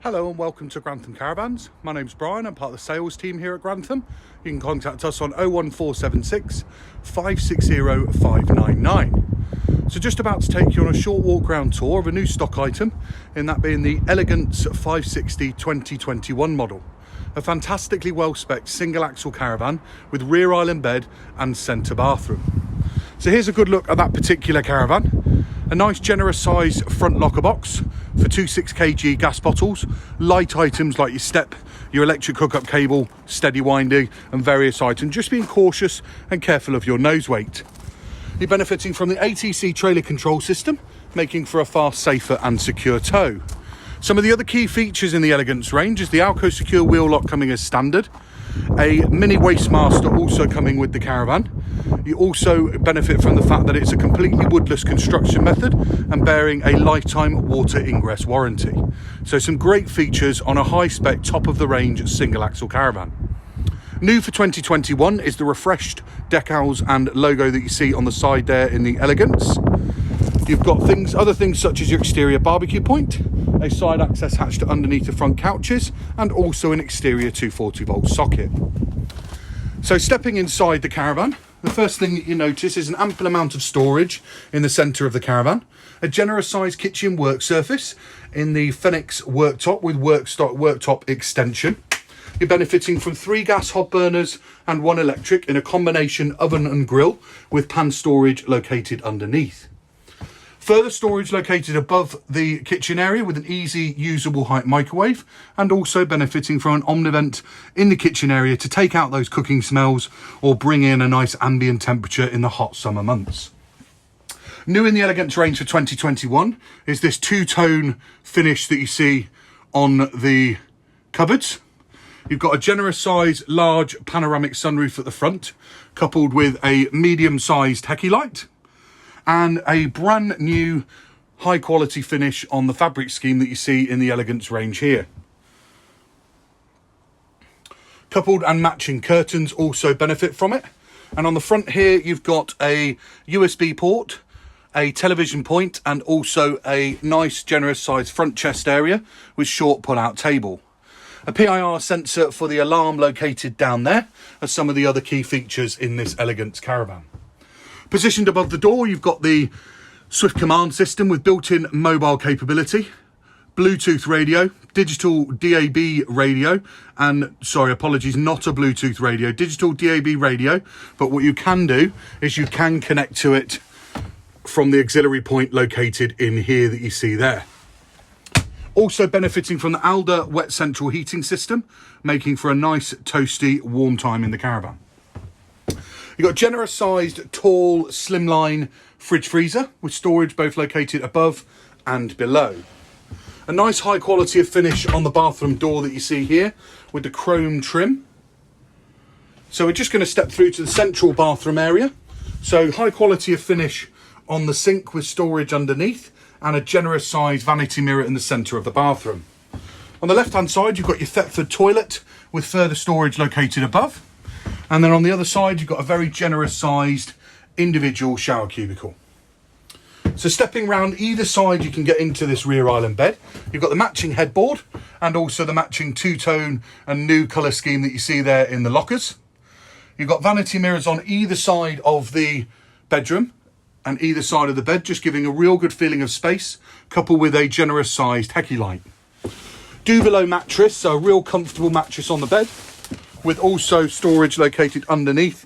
Hello and welcome to Grantham Caravans. My name's Brian, I'm part of the sales team here at Grantham. You can contact us on 01476 560 599. So just about to take you on a short walk around tour of a new stock item, in that being the Elegance 560 2021 model. A fantastically well-spec'd single axle caravan with rear island bed and centre bathroom. So here's a good look at that particular caravan. A nice generous size front locker box for two 6kg gas bottles, light items like your step, your electric hookup cable, steady winding and various items, just being cautious and careful of your nose weight. You're benefiting from the ATC trailer control system, making for a far safer and secure tow. Some of the other key features in the Elegance range is the Alco Secure wheel lock coming as standard, a mini Wastemaster also coming with the caravan. You also benefit from the fact that it's a completely woodless construction method and bearing a lifetime water ingress warranty. So some great features on a high spec top of the range single axle caravan. New for 2021 is the refreshed decals and logo that you see on the side there in the Elegance. You've got other things such as your exterior barbecue point, a side access hatch to underneath the front couches, and also an exterior 240 volt socket. So stepping inside the caravan, the first thing that you notice is an ample amount of storage in the centre of the caravan, a generous sized kitchen work surface in the Phoenix worktop with worktop extension. You're benefiting from 3 gas hob burners and 1 electric in a combination oven and grill with pan storage located underneath. Further storage located above the kitchen area with an easy usable height microwave, and also benefiting from an omnivent in the kitchen area to take out those cooking smells or bring in a nice ambient temperature in the hot summer months. New in the Elegance range for 2021 is this two-tone finish that you see on the cupboards. You've got a generous size large panoramic sunroof at the front, coupled with a medium-sized hecky light, and a brand new high quality finish on the fabric scheme that you see in the Elegance range here. Coupled and matching curtains also benefit from it. And on the front here, you've got a USB port, a television point, and also a nice generous size front chest area with short pull-out table. A PIR sensor for the alarm located down there are some of the other key features in this Elegance caravan. Positioned above the door, you've got the Swift command system with built-in mobile capability, Bluetooth radio, digital DAB radio, and sorry, apologies, not a Bluetooth radio, digital DAB radio, but what you can do is you can connect to it from the auxiliary point located in here that you see there. Also benefiting from the Alder wet central heating system, making for a nice toasty warm time in the caravan. You've got generous sized, tall, slimline fridge freezer with storage both located above and below. A nice high quality of finish on the bathroom door that you see here with the chrome trim. So we're just going to step through to the central bathroom area. So high quality of finish on the sink with storage underneath and a generous sized vanity mirror in the centre of the bathroom. On the left hand side, you've got your Thetford toilet with further storage located above. And then on the other side, you've got a very generous sized individual shower cubicle. So stepping round either side, you can get into this rear island bed. You've got the matching headboard and also the matching two-tone and new colour scheme that you see there in the lockers. You've got vanity mirrors on either side of the bedroom and either side of the bed, just giving a real good feeling of space, coupled with a generous sized hecky light. Duvelo mattress, so a real comfortable mattress on the bed, with also storage located underneath,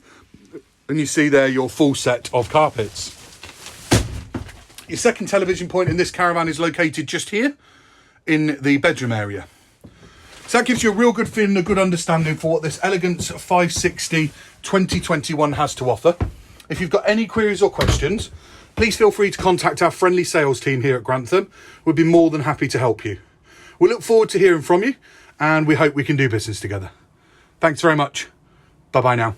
and you see there your full set of carpets. Your second television point in this caravan is located just here in the bedroom area. So that gives you a real good feeling, a good understanding for what this Elegance 560 2021 has to offer. If you've got any queries or questions, please feel free to contact our friendly sales team here at Grantham. We'd be more than happy to help you. We look forward to hearing from you, and we hope we can do business together. Thanks very much. Bye-bye now.